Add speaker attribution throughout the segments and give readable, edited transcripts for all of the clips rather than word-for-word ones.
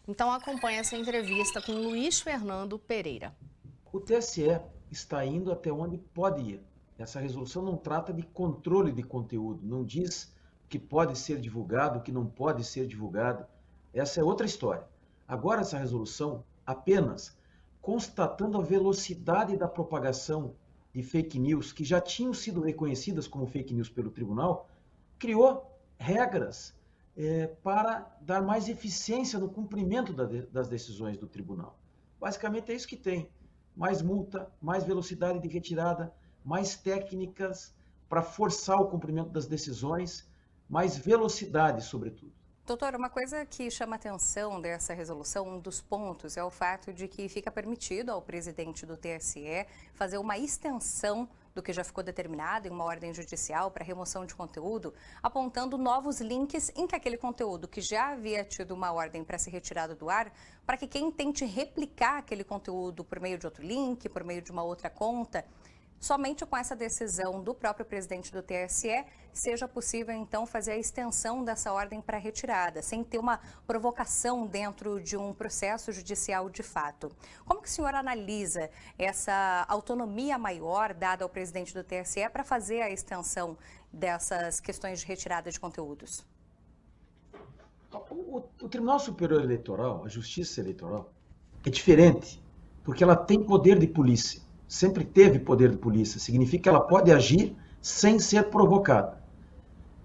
Speaker 1: Então acompanhe essa entrevista com Luiz Fernando Pereira.
Speaker 2: O TSE está indo até onde pode ir. Essa resolução não trata de controle de conteúdo, não diz o que pode ser divulgado, o que não pode ser divulgado. Essa é outra história. Agora, essa resolução, apenas constatando a velocidade da propagação de fake news, que já tinham sido reconhecidas como fake news pelo tribunal, criou regras para dar mais eficiência no cumprimento das decisões do tribunal. Basicamente é isso que tem. Mais multa, mais velocidade de retirada, mais técnicas para forçar o cumprimento das decisões, mais velocidade, sobretudo.
Speaker 3: Doutor, uma coisa que chama atenção dessa resolução, um dos pontos, é o fato de que fica permitido ao presidente do TSE fazer uma extensão do que já ficou determinado em uma ordem judicial para remoção de conteúdo, apontando novos links em que aquele conteúdo que já havia tido uma ordem para ser retirado do ar, para que quem tente replicar aquele conteúdo por meio de outro link, por meio de uma outra conta, somente com essa decisão do próprio presidente do TSE, seja possível, então, fazer a extensão dessa ordem para retirada, sem ter uma provocação dentro de um processo judicial de fato. Como que o senhor analisa essa autonomia maior dada ao presidente do TSE para fazer a extensão dessas questões de retirada de conteúdos?
Speaker 2: O Tribunal Superior Eleitoral, a Justiça Eleitoral, é diferente, porque ela tem poder de polícia. Sempre teve poder de polícia, significa que ela pode agir sem ser provocada.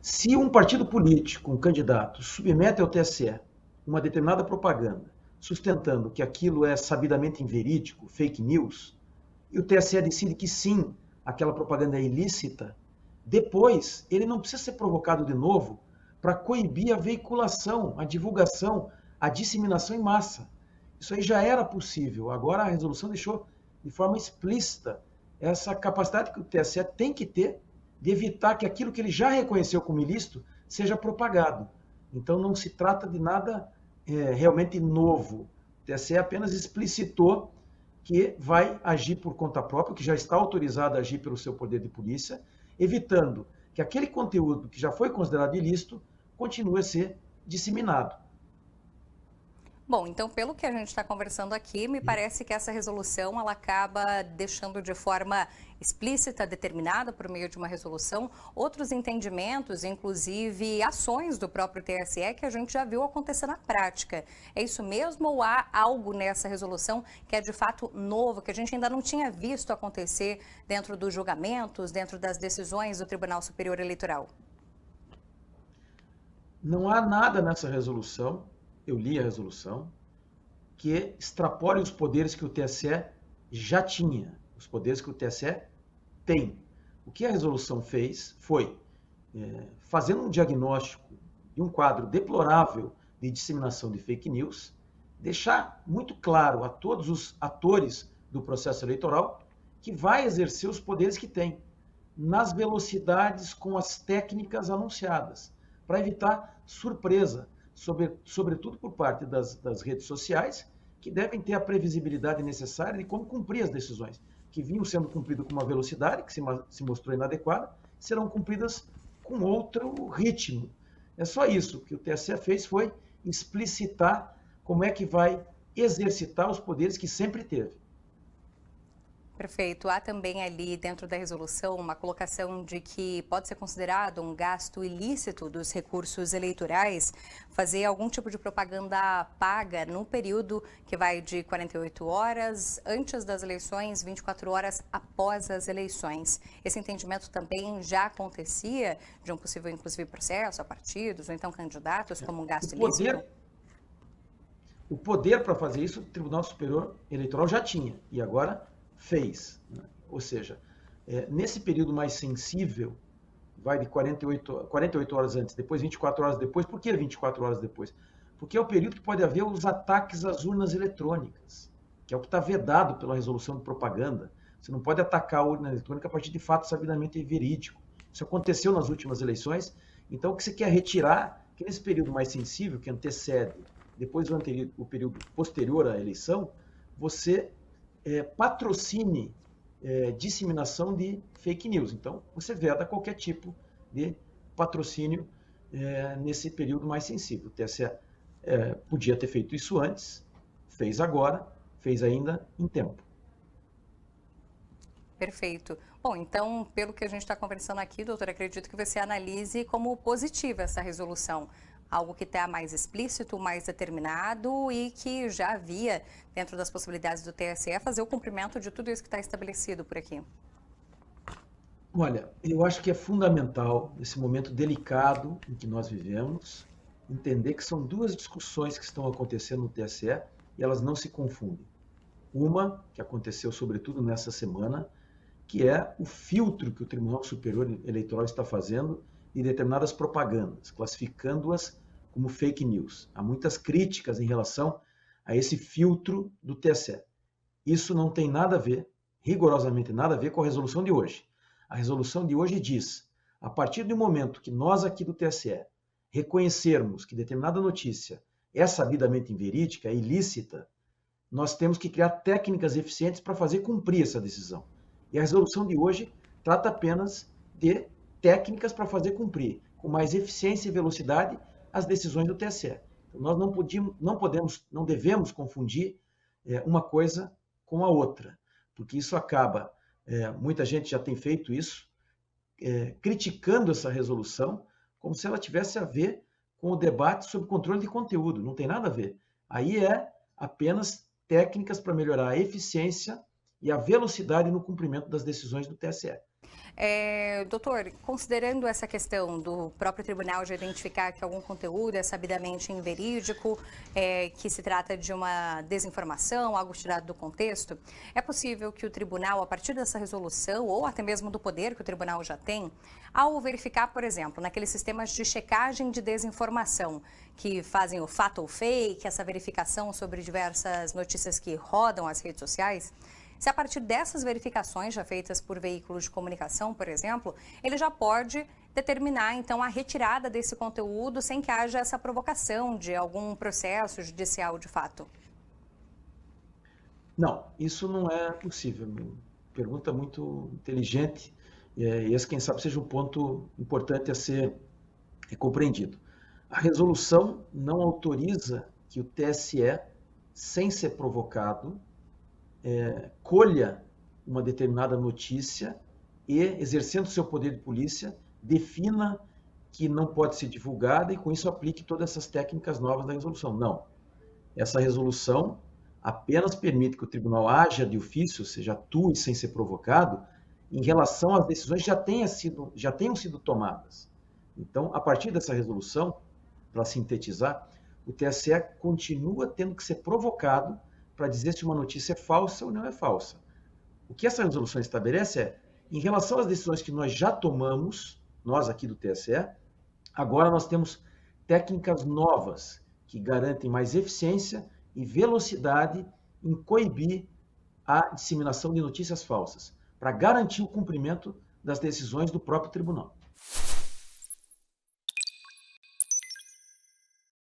Speaker 2: Se um partido político, um candidato, submete ao TSE uma determinada propaganda, sustentando que aquilo é sabidamente inverídico, fake news, e o TSE decide que sim, aquela propaganda é ilícita, depois ele não precisa ser provocado de novo para coibir a veiculação, a divulgação, a disseminação em massa. Isso aí já era possível, agora a resolução deixou de forma explícita essa capacidade que o TSE tem que ter de evitar que aquilo que ele já reconheceu como ilícito seja propagado. Então não se trata de nada realmente novo. O TSE apenas explicitou que vai agir por conta própria, que já está autorizado a agir pelo seu poder de polícia, evitando que aquele conteúdo que já foi considerado ilícito continue a ser disseminado.
Speaker 3: Bom, então pelo que a gente está conversando aqui, me parece que essa resolução ela acaba deixando de forma explícita, determinada por meio de uma resolução, outros entendimentos, inclusive ações do próprio TSE que a gente já viu acontecer na prática. É isso mesmo ou há algo nessa resolução que é de fato novo, que a gente ainda não tinha visto acontecer dentro dos julgamentos, dentro das decisões do Tribunal Superior Eleitoral?
Speaker 2: Não há nada nessa resolução, eu li a resolução, que extrapole os poderes que o TSE já tinha, os poderes que o TSE tem. O que a resolução fez foi, fazendo um diagnóstico de um quadro deplorável de disseminação de fake news, deixar muito claro a todos os atores do processo eleitoral que vai exercer os poderes que tem, nas velocidades com as técnicas anunciadas, para evitar surpresa, sobretudo por parte das redes sociais, que devem ter a previsibilidade necessária de como cumprir as decisões, que vinham sendo cumpridas com uma velocidade que se mostrou inadequada, serão cumpridas com outro ritmo. É só isso que o TSE fez, foi explicitar como é que vai exercitar os poderes que sempre teve.
Speaker 3: Perfeito. Há também ali dentro da resolução uma colocação de que pode ser considerado um gasto ilícito dos recursos eleitorais fazer algum tipo de propaganda paga no período que vai de 48 horas antes das eleições, 24 horas após as eleições. Esse entendimento também já acontecia de um possível, inclusive, processo a partidos ou então candidatos como um gasto ilícito?
Speaker 2: O poder para fazer isso o Tribunal Superior Eleitoral já tinha e agora fez. Ou seja, nesse período mais sensível, vai de 48 horas antes, depois 24 horas depois. Por que 24 horas depois? Porque é o período que pode haver os ataques às urnas eletrônicas, que é o que está vedado pela resolução de propaganda. Você não pode atacar a urna eletrônica a partir de fato sabidamente verídico. Isso aconteceu nas últimas eleições. Então, o que você quer retirar, que nesse período mais sensível, que antecede, depois o período posterior à eleição, você patrocine disseminação de fake news. Então, você veda qualquer tipo de patrocínio nesse período mais sensível. O TSE Podia ter feito isso antes, fez agora, fez ainda em tempo.
Speaker 3: Perfeito. Bom, então, pelo que a gente está conversando aqui, doutor, acredito que você analise como positiva essa resolução. Algo que está mais explícito, mais determinado e que já havia, dentro das possibilidades do TSE, fazer o cumprimento de tudo isso que está estabelecido por aqui.
Speaker 2: Olha, eu acho que é fundamental, nesse momento delicado em que nós vivemos, entender que são duas discussões que estão acontecendo no TSE e elas não se confundem. Uma, que aconteceu sobretudo nessa semana, que é o filtro que o Tribunal Superior Eleitoral está fazendo de determinadas propagandas, classificando-as como fake news. Há muitas críticas em relação a esse filtro do TSE. Isso não tem nada a ver, rigorosamente nada a ver com a resolução de hoje. A resolução de hoje diz, a partir do momento que nós aqui do TSE reconhecermos que determinada notícia é sabidamente inverídica, é ilícita, nós temos que criar técnicas eficientes para fazer cumprir essa decisão. E a resolução de hoje trata apenas de técnicas para fazer cumprir, com mais eficiência e velocidade, as decisões do TSE. Então, nós não devemos confundir uma coisa com a outra, porque isso acaba, muita gente já tem feito isso, criticando essa resolução como se ela tivesse a ver com o debate sobre controle de conteúdo. Não tem nada a ver. Aí é apenas técnicas para melhorar a eficiência e a velocidade no cumprimento das decisões do TSE.
Speaker 3: Doutor, considerando essa questão do próprio tribunal de identificar que algum conteúdo é sabidamente inverídico, que se trata de uma desinformação, algo tirado do contexto, é possível que o tribunal, a partir dessa resolução, ou até mesmo do poder que o tribunal já tem, ao verificar, por exemplo, naqueles sistemas de checagem de desinformação, que fazem o fato ou fake, essa verificação sobre diversas notícias que rodam as redes sociais, se a partir dessas verificações já feitas por veículos de comunicação, por exemplo, ele já pode determinar, então, a retirada desse conteúdo sem que haja essa provocação de algum processo judicial de fato?
Speaker 2: Não, isso não é possível. Pergunta muito inteligente. E esse, quem sabe, seja um ponto importante a ser compreendido. A resolução não autoriza que o TSE, sem ser provocado, colha uma determinada notícia e, exercendo seu poder de polícia, defina que não pode ser divulgada e, com isso, aplique todas essas técnicas novas da resolução. Não. Essa resolução apenas permite que o tribunal haja de ofício, ou seja, atue sem ser provocado, em relação às decisões que já tenham sido tomadas. Então, a partir dessa resolução, para sintetizar, o TSE continua tendo que ser provocado para dizer se uma notícia é falsa ou não é falsa. O que essa resolução estabelece é, em relação às decisões que nós já tomamos, nós aqui do TSE, agora nós temos técnicas novas que garantem mais eficiência e velocidade em coibir a disseminação de notícias falsas, para garantir o cumprimento das decisões do próprio tribunal.